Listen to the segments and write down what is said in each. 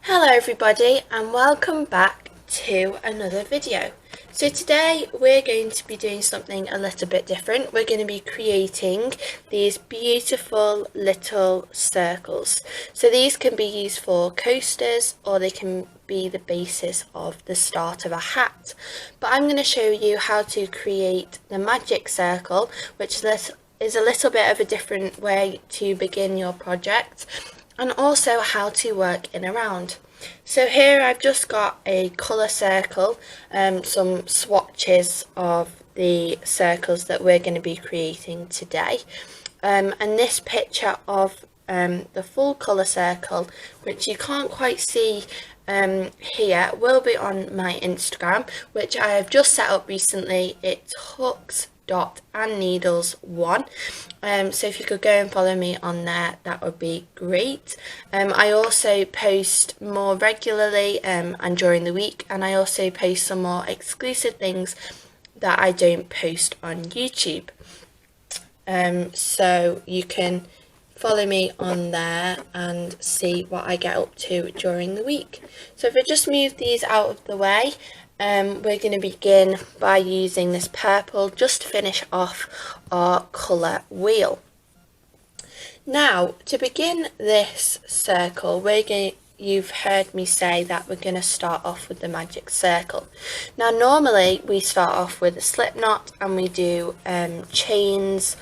Hello everybody and welcome back to another video. So today we're going to be doing something a little bit different. We're going to be creating these beautiful little circles. So these can be used for coasters or they can be the basis of the start of a hat. But I'm going to show you how to create the magic circle, which is a little bit of a different way to begin your project, and also how to work in a round. So here I've just got a colour circle, some swatches of the circles that we're going to be creating today, and this picture of the full colour circle, which you can't quite see here, will be on my Instagram, which I have just set up recently. It's hooks.andneedles1. So if you could go and follow me on there, that would be great. I also post more regularly and during the week, and I also post some more exclusive things that I don't post on YouTube. So you can follow me on there and see what I get up to during the week. So if I just move these out of the way, we're going to begin by using this purple just to finish off our colour wheel. Now, to begin this circle, you've heard me say that we're going to start off with the magic circle. Now, normally we start off with a slip knot and we do chains,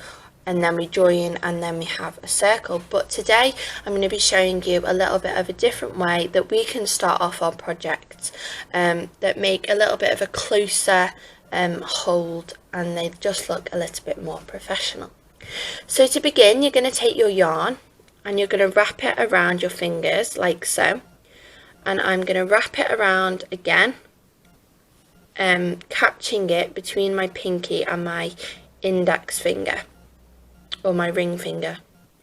and then we join, and then we have a circle. But today I'm going to be showing you a little bit of a different way that we can start off our projects that make a little bit of a closer hold, and they just look a little bit more professional. So to begin, you're going to take your yarn and you're going to wrap it around your fingers like so, and I'm going to wrap it around again, catching it between my pinky and my index finger, or my ring finger.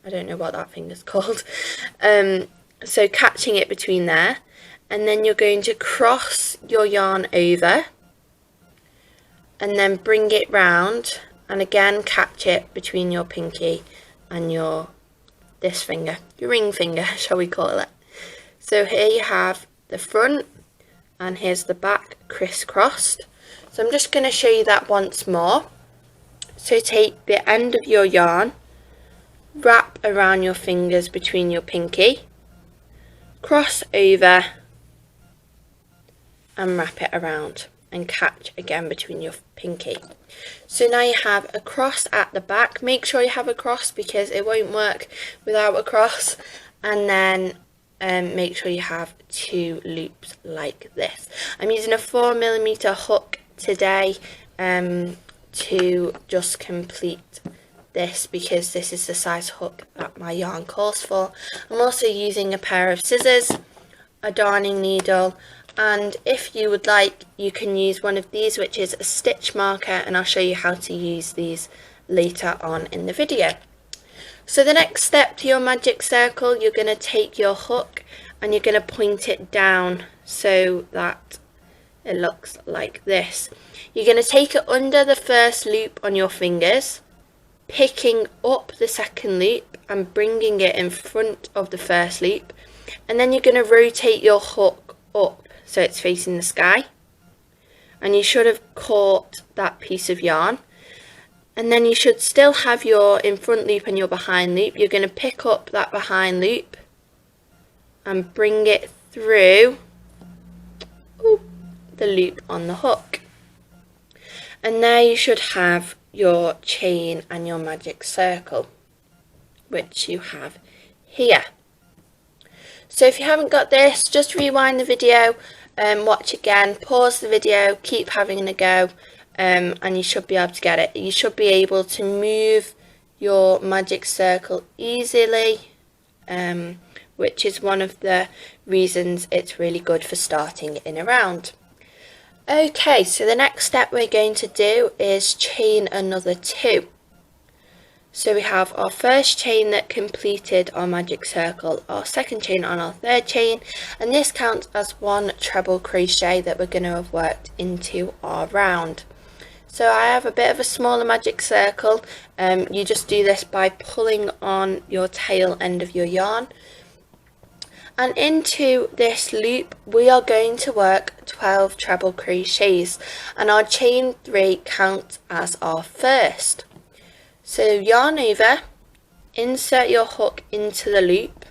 I don't know what that finger's called. So catching it between there, and then you're going to cross your yarn over and then bring it round and again catch it between your pinky and this finger, your ring finger, shall we call it. So here you have the front and here's the back crisscrossed. So I'm just going to show you that once more. So take the end of your yarn, wrap around your fingers between your pinky, cross over and wrap it around and catch again between your pinky. So now you have a cross at the back. Make sure you have a cross because it won't work without a cross, and then make sure you have 2 loops like this. I'm using a 4mm hook today to just complete this because this is the size hook that my yarn calls for. I'm also using a pair of scissors, a darning needle, and if you would like you can use one of these, which is a stitch marker, and I'll show you how to use these later on in the video. So the next step to your magic circle, you're going to take your hook and you're going to point it down so that it looks like this. You're going to take it under the first loop on your fingers, picking up the second loop and bringing it in front of the first loop, and then you're going to rotate your hook up so it's facing the sky, and you should have caught that piece of yarn, and then you should still have your in front loop and your behind loop. You're going to pick up that behind loop and bring it through the loop on the hook, and there you should have your chain and your magic circle, which you have here. So if you haven't got this, just rewind the video, watch again, pause the video, keep having a go, and you should be able to get it. You should be able to move your magic circle easily, which is one of the reasons it's really good for starting in a round. Okay, so the next step we're going to do is chain another 2. So we have our first chain that completed our magic circle, our second chain on our third chain, and this counts as 1 treble crochet that we're going to have worked into our round. So I have a bit of a smaller magic circle. You just do this by pulling on your tail end of your yarn, And into this loop we are going to work 12 treble crochets, and our chain 3 counts as our first. So yarn over, insert your hook into the loop,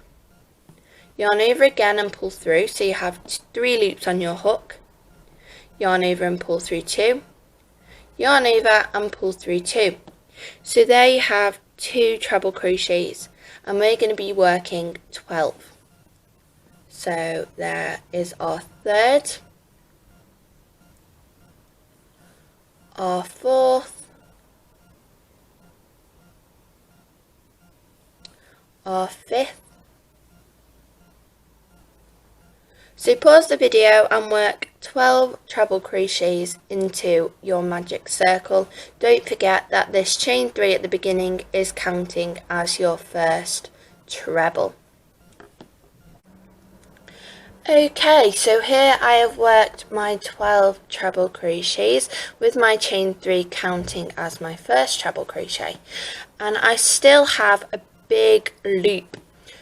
yarn over again and pull through, so you have 3 loops on your hook, yarn over and pull through 2, yarn over and pull through 2. So there you have 2 treble crochets, and we're going to be working 12. So there is our third, our fourth, our fifth. So pause the video and work 12 treble crochets into your magic circle. Don't forget that this chain 3 at the beginning is counting as your first treble. Okay, so here I have worked my 12 treble crochets with my chain 3 counting as my first treble crochet, and I still have a big loop.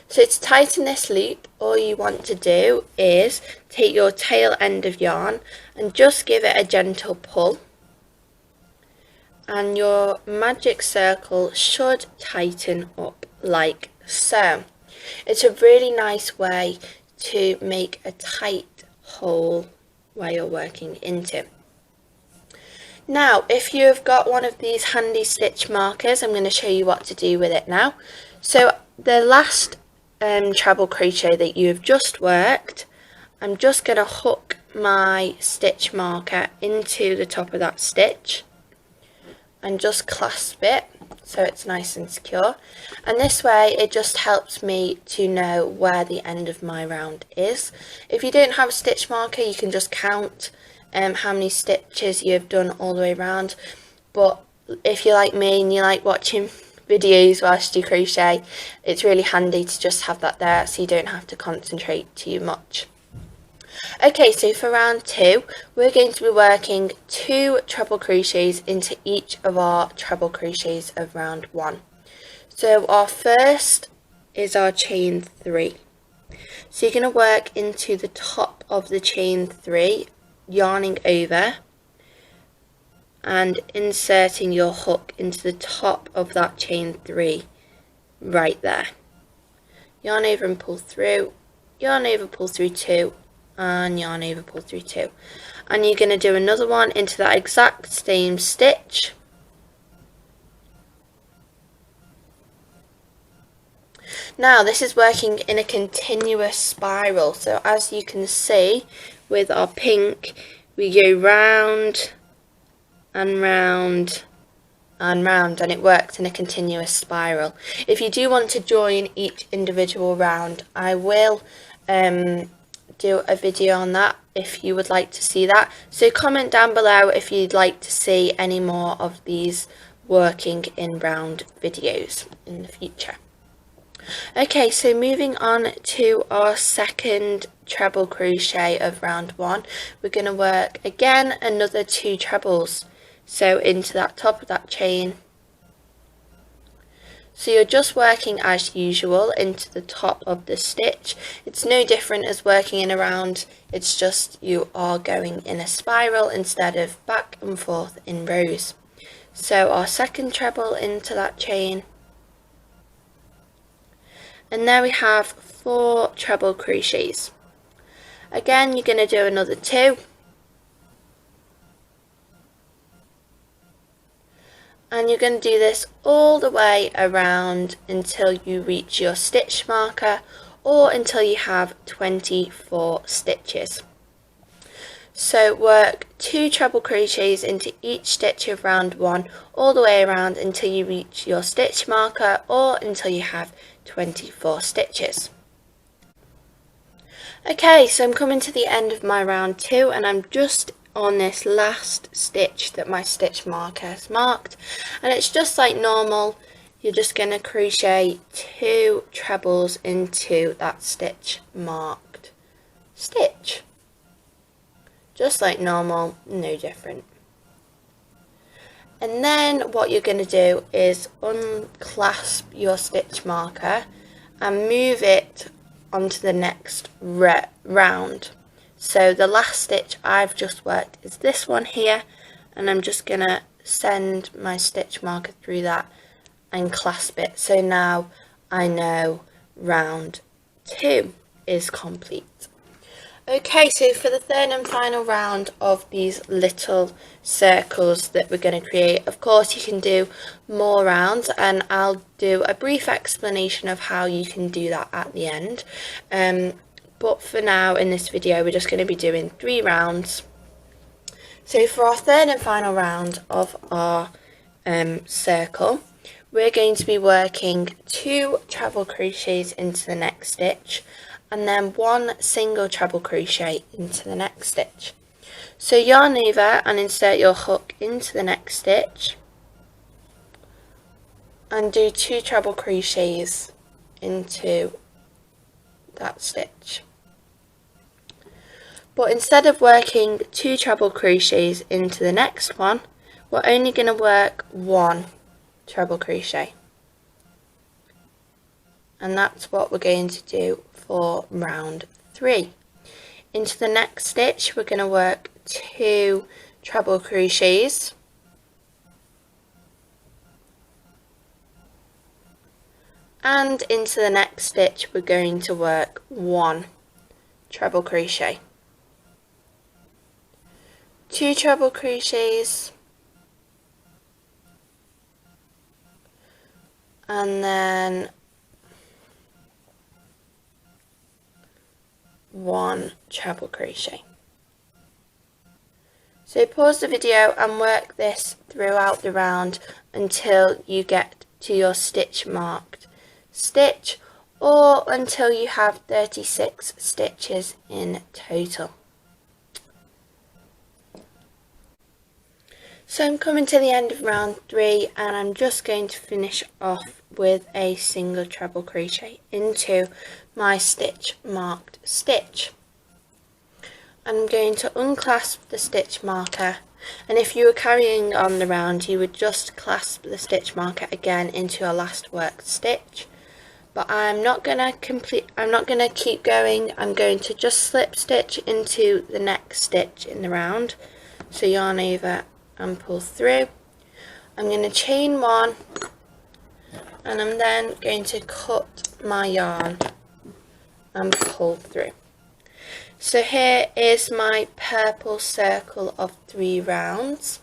So to tighten this loop, all you want to do is take your tail end of yarn and just give it a gentle pull, and your magic circle should tighten up like so. It's a really nice way to make a tight hole where you're working into. Now, if you've got one of these handy stitch markers, I'm going to show you what to do with it now. So the last treble crochet that you've just worked, I'm just going to hook my stitch marker into the top of that stitch and just clasp it so it's nice and secure, and this way it just helps me to know where the end of my round is. If you don't have a stitch marker, you can just count how many stitches you've done all the way around, but if you're like me and you like watching videos whilst you crochet, it's really handy to just have that there so you don't have to concentrate too much. Okay, so for round 2 we're going to be working 2 treble crochets into each of our treble crochets of round 1. So our first is our chain 3. So you're going to work into the top of the chain 3, yarning over and inserting your hook into the top of that chain 3 right there. Yarn over and pull through, yarn over, pull through 2, and yarn over, pull through 2, and you're going to do another one into that exact same stitch, now this is working in a continuous spiral. So as you can see with our pink, we go round and round and round, and it works in a continuous spiral. If you do want to join each individual round, I will do a video on that if you would like to see that. So comment down below if you'd like to see any more of these working in round videos in the future. Okay, so moving on to our second treble crochet of round 1, we're going to work again another 2 trebles, so into that top of that chain. So you're just working as usual into the top of the stitch. It's no different as working in a round, it's just you are going in a spiral instead of back and forth in rows. So our second treble into that chain, and there we have 4 treble crochets. Again, you're going to do another 2. And you're going to do this all the way around until you reach your stitch marker, or until you have 24 stitches. So work 2 treble crochets into each stitch of round 1 all the way around until you reach your stitch marker, or until you have 24 stitches. Okay, so I'm coming to the end of my round 2, and I'm just on this last stitch that my stitch marker has marked, and it's just like normal. You're just going to crochet 2 trebles into that stitch marked stitch, just like normal, no different. And then what you're going to do is unclasp your stitch marker and move it onto the next round. So the last stitch I've just worked is this one here, and I'm just going to send my stitch marker through that and clasp it. So now I know round 2 is complete. Okay, so for the third and final round of these little circles that we're going to create, of course you can do more rounds, and I'll do a brief explanation of how you can do that at the end. But for now in this video we're just going to be doing 3 rounds. So for our third and final round of our circle, we're going to be working 2 treble crochets into the next stitch, and then 1 single treble crochet into the next stitch. So yarn over and insert your hook into the next stitch and do 2 treble crochets into that stitch. But instead of working 2 treble crochets into the next one, we're only going to work 1 treble crochet. And that's what we're going to do for round 3. Into the next stitch we're going to work 2 treble crochets, and into the next stitch we're going to work 1 treble crochet, 2 treble crochets, and then 1 treble crochet. So pause the video and work this throughout the round until you get to your stitch marked stitch, or until you have 36 stitches in total. So I'm coming to the end of round 3, and I'm just going to finish off with a single treble crochet into my stitch marked stitch. I'm going to unclasp the stitch marker, and if you were carrying on the round you would just clasp the stitch marker again into your last worked stitch. But I'm not going to keep going. I'm going to just slip stitch into the next stitch in the round. So yarn over and pull through. I'm going to chain 1, and I'm then going to cut my yarn and pull through. So here is my purple circle of 3 rounds.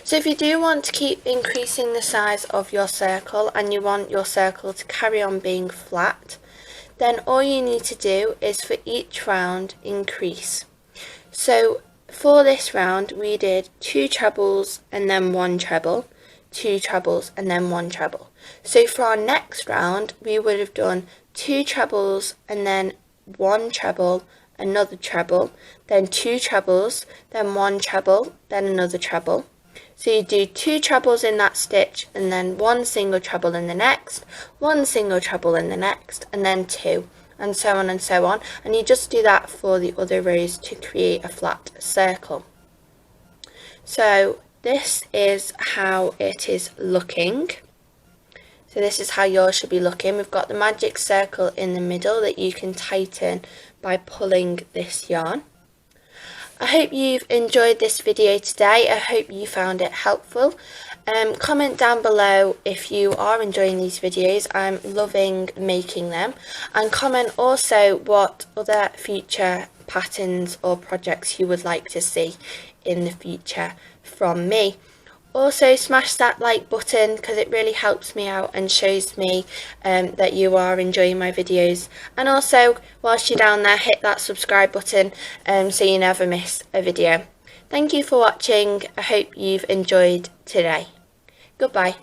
So if you do want to keep increasing the size of your circle and you want your circle to carry on being flat, then all you need to do is for each round increase. So for this round we did 2 trebles and then 1 treble, 2 trebles and then 1 treble. So for our next round we would have done 2 trebles and then 1 treble, another treble, then 2 trebles, then 1 treble, then another treble. So you do 2 trebles in that stitch, and then 1 single treble in the next, 1 single treble in the next, and then 2, and so on and so on. And you just do that for the other rows to create a flat circle. So this is how it is looking. So this is how yours should be looking. We've got the magic circle in the middle that you can tighten by pulling this yarn. I hope you've enjoyed this video today. I hope you found it helpful. Comment down below if you are enjoying these videos. I'm loving making them. And comment also what other future patterns or projects you would like to see in the future from me. Also smash that like button because it really helps me out and shows me that you are enjoying my videos. And also whilst you're down there, hit that subscribe button so you never miss a video. Thank you for watching. I hope you've enjoyed today. Goodbye.